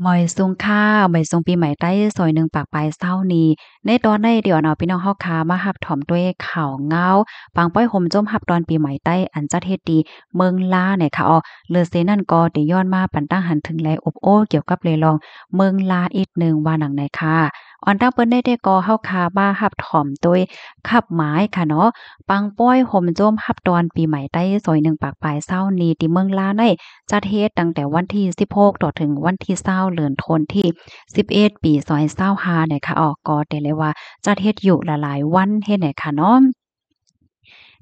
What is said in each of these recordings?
หมอยซุงค่าหมอยซุงปีใหม่ใต้ซอยหนึ่งปากปลายเศร้านี้ในตอนในเดี๋ยวเนาะพี่น้องเฮาคามารับถ่อมด้วยข่าวเงาปางป้อยห่มจมรับตอนปีใหม่ใต้อันจัดเฮ็ดดีเมืองลาเนี่ยค่ะเลือเซนั่นก็ได้ย้อนมาปันตั้งหันถึงแลอบโอ้เกี่ยวกับเลลองเมืองลาอีกหนึ่งว่าหนังไหนค่ะออนตั้งเปิ้นได้ก็เฮาคามารับถ่อมด้วยขับหมายค่ะเนาะปังป้อยห่มจมรับตอนปีใหม่ใต้ซอยหนึ่งปากปลายเศร้านี้ที่เมืองลาใน จัดเฮ็ดตั้งแต่วันที่16ต่อถึงวันที่20เดือนธันที่11ปี2025เนี่ยค่ะก็ได้เลยว่าจัดเฮ็ดอยู่หลายๆวันเฮ็ดให้ค่ะเนาะ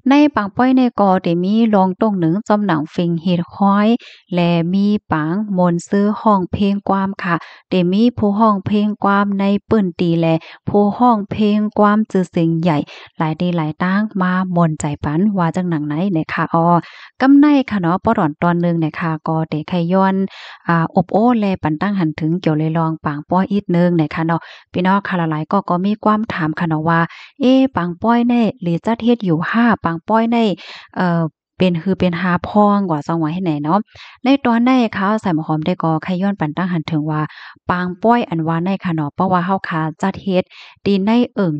ในปางป้อยในก็ได้มีรองต้งหนึ่งจอมหนังฟิงเฮ็ดฮ้อยและมีปางมนต์ซื้อห้องเพลงกวามค่ะได้มีผู้ห้องเพลงกวามในปื้นตีและผู้ห้องเพลงกวามจื่อเสียงใหญ่หลายดีหลายตั้งมามนต์ใจปันว่าจังหนังไหนเนี่ยค่ะกำในค่ะเนาะปอดอนตอนหนึงเนี่ยค่ะก็ได้ไขย้อนอบโอ้แลปันตั้งหันถึงเกี่ยวเลยลองปางป้อยอีกหนึงเนี่ยค่ะเนาะพี่น้องค่ะหลายๆก็มีความถามค่ะเนาะว่า ปังป้อยเน่หรือจัดเฮ็ดอยู่5ปังป้อยในเอ่อเป็นคือเป็นหาพ้องกว่าจังหวะเฮ็ดไหนเนาะในตอนในเขาใส่หมอหอมได้ก็ไขย้อนปันตั้งหันถึงว่าปางป้อยอันว่าในค่ะเนาะเพราะว่าเฮาคาจัดเฮ็ดตีใน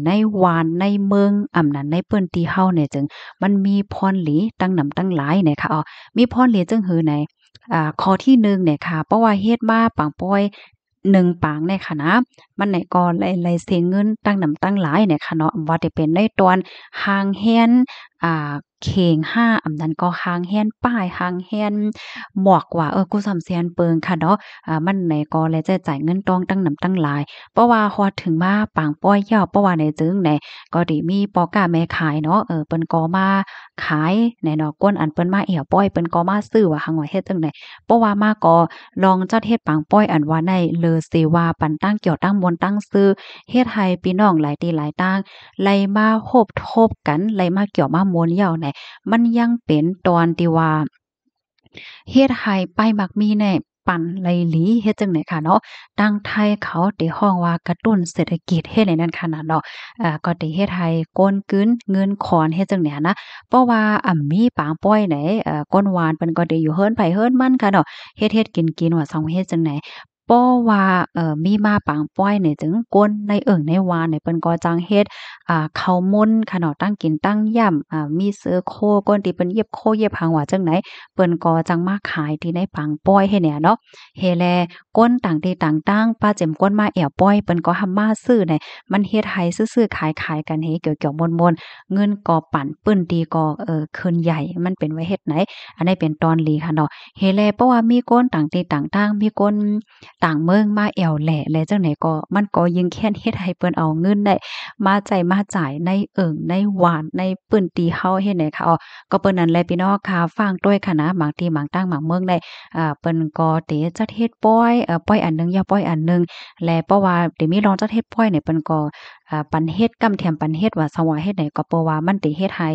ในวานในเมืองอำนั้นในเปิ้นที่เฮาเนี่ยจึงมันมีพรหลีตั้งหนำตั้งหลายเนี่ยค่ะมีพรหลีจึงหือไหนข้อที่1เนี่ยค่ะเพราะว่าเฮ็ดมาปังป้อย1ปางเนี่ยค่ะนะ มันไหนก็ไหลๆเสียเงินตั้งหนำตั้งหลายเนี่ยค่ะเนาะว่าจะเป็นในตอนหางแฮนอ่าเข่งห้าอำนั้นก็หางแฮนป้ายหางแฮนหมวกว่ากูสำแสนเปิงค่ะเนาะมันไหนก็เลยจะจ่ายเงินต้องตั้งหนำตั้งหลายเพราะว่าฮอดถึงมาปางป้อยยาวเพราะว่าในจึงไหนก็ได้มีพ่อค้าแม่ขายเนาะเปิ้นก็มาขายแหน่เนาะกวนอันเปิ้นมาแอวป้อยเปิ้นก็มาซื้อว่าหังว่าเฮ็ดจั่งใด เพราะว่ามาก็ลองจัดเฮ็ดปังป้อยอันว่าในเลอเซว่าปันตั้งเกี่ยวตั้งมนต์ตั้งซื้อเฮ็ดให้พี่น้องหลายตีหลายต่างไล่มาโฮบโทบกันไล่มาเกี่ยวมามวนเหย้าแหน่มันยังเป็นตอนที่ว่าเฮ็ดให้ป้ายมักมีแน่ปั่นไหลหลีเฮ็ดจังได๋ค่ะเนาะตั้งไทยเขาได้ฮ้องว่ากระตุ้นเศรษฐกิจเฮ็ดให้นั่นขนาดเนาะก็ได้เฮ็ดให้กลกลืนเงินคอนเฮ็ดจังได๋หั้นนะเพราะว่ามีปางป้อยไหนก้นหวานเพิ่นก็ได้อยู่เฮิรนไผเฮิรนมันค่ะเนาะ เฮ็ดกินว่าส่องเฮ็ดจังไหนป้อว่ามีมาปางป้อยเนี่ยจึงก้นในในวานเนี่ยเปิ้นก็จังเฮ็ดข้าวมนต์ค่ะเนาะตั้งกินตั้งย่ำมีเสือโคก้นที่เปิ้นเย็บโคเย็บหางว่าจังไหนเปิ้นก็จังมาขายที่ในปางป้อยให้เนี่ยเนาะเฮแลก้นต่างที่ต่างตั้งป้าเจ็มก้นมาแอวป้อยเปิ้นก็หำมาซื้อเนี่ยมันเฮ็ดให้ซื้อๆขายๆกันเฮเกี่ยวๆม่วนๆเงินก็ปั่นปึ้นดีก็คืนใหญ่มันเป็นไว้เฮ็ดไหนอันนี้เป็นตอนลีค่ะเนาะ เฮแลเพราะว่ามีคนต่างที่ต่างทางมีคนต่างเมืองมาแอวแหล่และจังไดก็มันก็ยิ่งแค้นเฮ็ดให้เปิ้นเอาเงินได้มามาจ่ายในในหวานในปื้นตีเฮาเฮ็ดให้ค่ะก็เปิ้นนั่นแหละพี่น้องค่ะฟังด้วยค่ะนะบางที่บางต่างบางเมืองได้เปิ้นก็เตจัดเฮ็ดป้อยป้อยอันหนึงยาป้อยอันหนึงและเพราะว่าได้มีลองจัดเฮ็ดป้อยเนี่ยเปิ้นก็ปันเฮ็ดกำแถมปันเฮ็ดว่าสว่าเฮ็ดไหนก็เพราะว่ามันได้เฮ็ดให้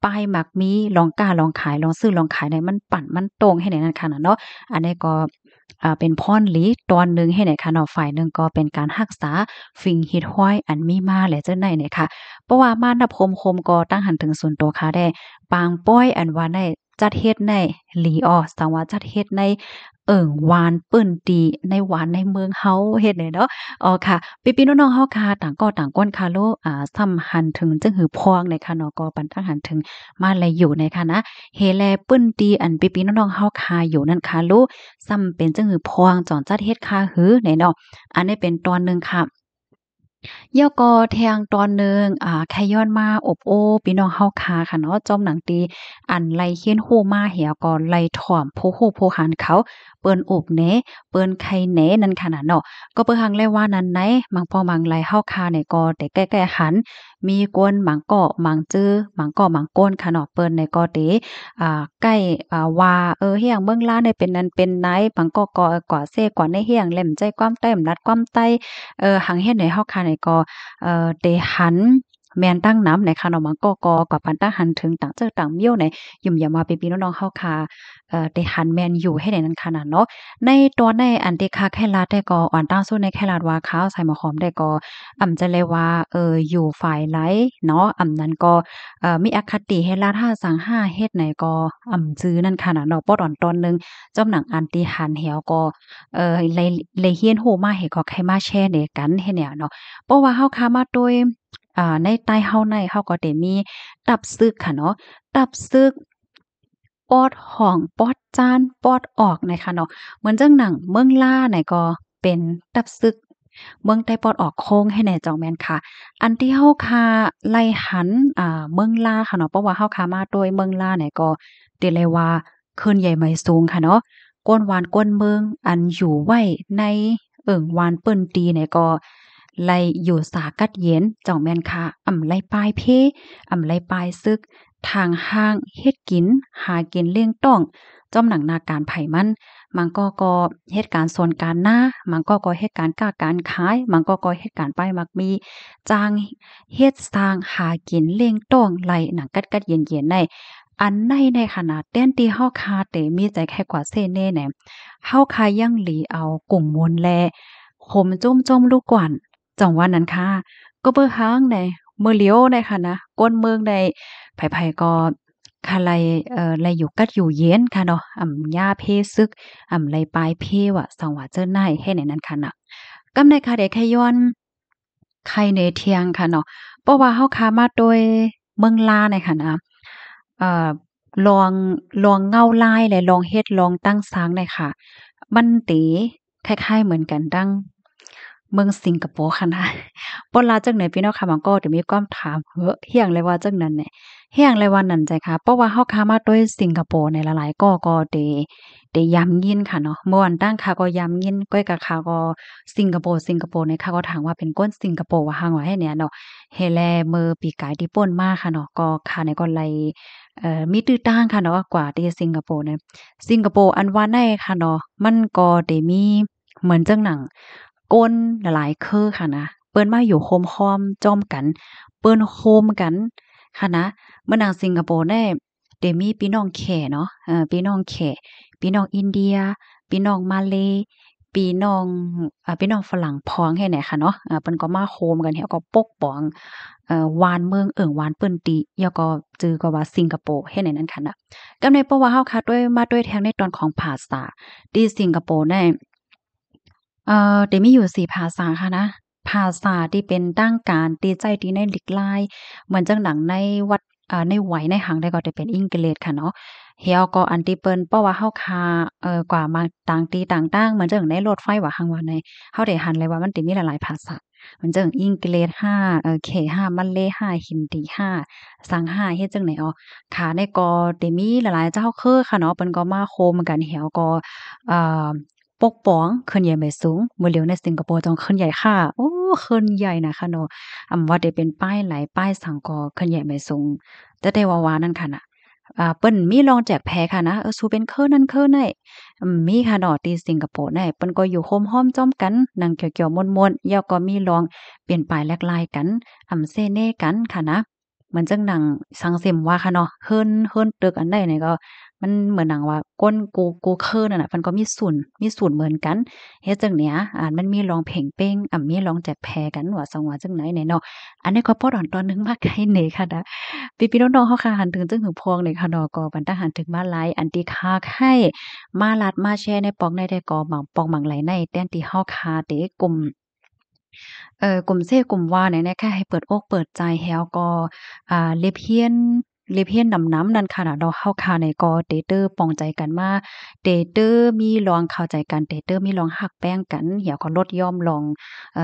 ป้ายมักมีลองกล้าลองขายลองซื้อลองขายได้มันปั่นมันตรงเฮ็ดให้นั่นค่ะน่ะเนาะ อันนี้ก็เป็นพรหลีตอนหนึ่งให้ไหนคะเนาะฝ่ายหนึ่งก็เป็นการรักษาฝิ่งหิดห้อยอันมีมาและจังได๋เนี่ยค่ะเพราะว่ามานะพรมคมก็ตั้งหันถึงส่วนตัวค่ะได้ปางป้อยอันว่าได้จัดเฮ็ดในหลีสังว่าจัดเฮ็ดในวานเปิ้นตีในวานในเมืองเฮาเฮ็ดได้เนาะค่ะพี่ๆน้องๆเฮาค่ะต่างก็ต่างก้นค่ะโลซ้ำหันถึงจึงหือพวงในค่ะเนาะก็ปันตั้งหันถึงมาแลอยู่ในค่ะนะ เฮแลปึ้นตีอันปีๆน้องๆเฮาคาอยู่นั่นค่ะลูกซ้ำเป็นจังหือพวงจอนจัดเฮ็ดคาหือไหนเนาะอันนี้เป็นตอนหนึ่งค่ะ ย่อก็แทงตอนหนึ่งแค่ย้อนมาอบโอ้พี่น้องเฮาคาค่ะเนาะจอมหนังตีอันไล่เฮียนฮู้มาเหี่ยก็ไล่ถ่อมผู้ฮู้ผู้หันเขาเปิ้นอุบแหนเปิ้นไข่แหนนั่นขนาดเนาะก็เปิ้นหังเลยว่านั้นไหนบางพอมังไล่เฮาคาเนี่ยก็แต่แก้ๆหันมีกวนหมังเกาะหมังจื้อหมังเกาะหมังก้นค่ะเนาะเปิ้นเนี่ยก็เตใกล้ว่าเฮียงเมืองล้านเนี่ยเป็นนั้นเป็นไหนบางก็ก่อเซก่อในเฮียงแหลมใจความใต้อำนัดความใต้หังเฮ็ดให้เฮาคาเนี่ยก็ได้หัน แม่นตั้งน้ำในค่ะเนาะมันก็กว่าปันตั้งหันถึงต่างเจ้อต่างเมี่ยวในยุ่มอย่ามาพี่ๆน้องๆเฮาค่ะได้หันแม่นอยู่ให้ได้นั้นขนาดเนาะในตอนในอันที่คักแค่ลาดได้ก็อ่อนตั้งสู้ในแค่ลาดว่าข้าวใส่มะขามได้ก็จะเลยว่าอยู่ฝ่ายไหลเนาะนั้นก็มีอคติให้ลาด5สัง5เฮ็ดไหนก็จื้อนั่นค่ะน่ะเนาะปอดอ่อนตอนหนึงจอมหนังอันที่หันแหวก็เลยเฮียนฮู้มาให้ก็ใครมาแชร์ในกันเฮ็ดแนวเนาะเพราะว่าเฮาค้ามาโดยในใต้เฮาในเฮาก็ได้มีตับซึกค่ะเนาะตับซึกปอดห้องปอดจานปอดออกเนี่ยค่ะเนาะเหมือนจังหนังเมืองล่าเนี่ยก็เป็นตับซึกเมืองใต้ปอดออกโค้งให้แน่เจ้าแม่นค่ะอันที่เฮาคาไล่หันเมืองล่าค่ะเนาะเพราะว่าเฮาคามาโดยเมืองล่าเนี่ยก็ได้เลยว่าคืนใหญ่ไหมสูงค่ะเนาะก้นหวานก้นเมืองอันอยู่ไว้ในหวานเปิ้นตีเนี่ยก็ไล่อยู่สากัดเย็นเจ้าแม่นค่ะไล่ปลายเพไล่ปลายซึก ทางห้างเฮ็ดกินหากินเลี่ยงต้องจ้อมหนังนาการไผมันก็เฮ็ดการสวนการหน้ามันก็เฮ็ดการค้าการขายมันก็เฮ็ดการป้ายมักมีจ้างเฮ็ดสร้างหากินเลี่ยงต้องไหลหนังกัดๆเย็นๆในอันในขณะแต้นที่เฮาคาเตมีใจแค่กว่าเซเน่แหนเฮาคายังหลีเอากลุ่มมวลแลข่มจ้มๆลูกกว่านจังว่านั้นค่ะก็เบิ่ห้างในมื้อเหลียวในค่ะนะก้นเมืองใน ไผๆก็ค่ะไลไลอยู่กัดอยู่เย็นค่ะเนาะย่าเพซึกไลปลายเพว่ะสังว่าเจิ้นนายให้ในนั้นค่ะน่ะกำในค่ะได้แค่ย้อนไข่ในเทียงค่ะเนาะเพราะว่าเฮาค้ามาโดยเมืองลาเนี่ยค่ะนะเอ่อลองเงาลายและลองเฮ็ดลองตั้งซ้างเนี่ยค่ะมันเต๋คล้ายๆเหมือนกันดั้งเมืองสิงคโปร์ค่ะนะบ่ลาจังไหนพี่น้องค่ะมันก็จะมีความถามเหอะเฮียงเลยว่าจังนั้นแหน่ เฮียงเลยว่านั่นใจค่ะเพราะว่าเฮาค้ามาด้วยสิงคโปร์ในหลายๆก็ได้ย้ำยินค่ะเนาะเมื่อวันตั้งค่ะก็ย้ำยินก้อยกับค่ะก็สิงคโปร์เนี่ยค่ะก็ถามว่าเป็นก้นสิงคโปร์ว่าห่างว่าให้เนี่ยเนาะเฮแลมื้อปีกายที่ป่นมาค่ะเนาะก็ค่ะเนี่ยก็ไล่มีตื้อต่างค่ะเนาะกว่าที่สิงคโปร์เนี่ยสิงคโปร์อันว่าในค่ะเนาะมันก็ได้มีเหมือนจังหนังก้นหลายๆคือค่ะนะเปิ้นมาอยู่โฮมๆจ้อมกันเปิ้นโฮมกันค่ะนะ เมื่อนางสิงคโปร์ได้มีพี่น้องแขเนาะพี่น้องแขพี่น้องอินเดียพี่น้องมาเลย์พี่น้องพี่น้องฝรั่งพ้องแค่ไหนค่ะเนาะเพิ่นก็มาโฮมกันแล้วก็ปกป้องวานเมืองวานเปิ้นติแล้วก็จื่อก็ว่าสิงคโปร์เฮ็ดให้นั้นค่ะน่ะก็ในเพราะว่าเฮาค่ะด้วยมาด้วยแทงในตอนของภาษาที่สิงคโปร์ได้ได้มีอยู่4ภาษาค่ะนะภาษาที่เป็นทางการที่ใจที่ในหลีกลายเหมือนจังหนังในวัด ในไหวในหังได้ก็จะเป็นอังกฤษค่ะเนาะเฮียก็อันที่เปิ้นเพราะว่าเฮาคากว่ามาต่างตีต่างตั้งเหมือนจั่งในรถไฟว่าหังว่าในเฮาได้หันเลยว่ามันสิมีหลายๆภาษาเหมือนจั่งอังกฤษ5เข5มัลเลย์5ฮินดี5ซัง5เฮ็ดจั่งไหนอ้อค่ะในก็ได้มีหลายๆเจ้าคือค่ะเนาะเปิ้นก็มาโคมกันเฮียก็อ่าปกป้องเคินใหญ่ไม่สูงมื้อเหลียวในสิงคโปร์ต้องเคินใหญ่ค่ะโอ้เคินใหญ่นะคะเนาะว่าได้เป็นป้ายหลายป้ายสังก็เคินใหญ่ไม่สูง แต่ว่านั่นค่ะน่ะเปิ้นมีลองแจกแพ้ค่ะนะสู้เป็นเคอนั้นเคอไน้มีค่ะเนาะที่สิงคโปร์ได้เปิ้นก็อยู่โฮมฮ้อมจ้อมกันนั่งเกี่ยวๆม่วนๆแล้วก็มีลองเปลี่ยนป้ายแลกลายกันเซเน่กันค่ะนะเหมือนจังหนังสังเซ็มว่าค่ะเนาะเฮิรนตึกอันใดนี่ก็มันเหมือนหนังว่าก้นกูเคอนั่นน่ะมันก็มีศูนย์เหมือนกันเฮ็ดจังเนี้ยมันมีลองเพ่งเป้งมีลองแจกแพ้กันว่าสังว่าจังไหนแหน่เนาะอันนี้ก็พอดอนตอนหนึงมาไกลเน่ค่ะนะ พี่ๆน้องๆเขาค่ะหันถึงจึงถึงพวงเลยค่ะเนาะก็บรรดาหันถึงมาหลายอันที่คักให้มาลัดมาแชร์ในปองในได้ก็หมั่งปองหมั่งไหลในแต่นที่เฮาคาเตกลุ่มกลุ่มเซกลุ่มว่าเนี่ยนะคะให้เปิดอกเปิดใจแล้วก็เลียบเฮียนนำนั่นค่ะน่ะเนาะเฮาคาในก็เตเตอร์ปองใจกันมาเตเตอร์มีลองเข้าใจกันเตเตอร์มีลองฮักแป้งกันเหี่ยวก็ลดย่อมลอง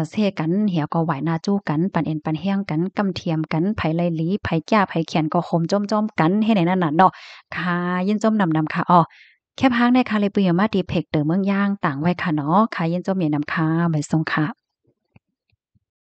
เซกันเหี่ยวก็ไหวหน้าจู้กันปันเอ็นปันแห้งกันกำเทียมกันไผไลหลีไผจ้าไผแขนก็คมจ้อมๆกันให้ในนั้นน่ะเนาะค่ะยินจมนำๆค่ะอ้อแค่พักในค่ะเลยปุยมาดีเพกเตอเมืองย่างต่างไว้ค่ะเนาะค่ะยินจมเมียนำค่ะบ๊ายส่งค่ะ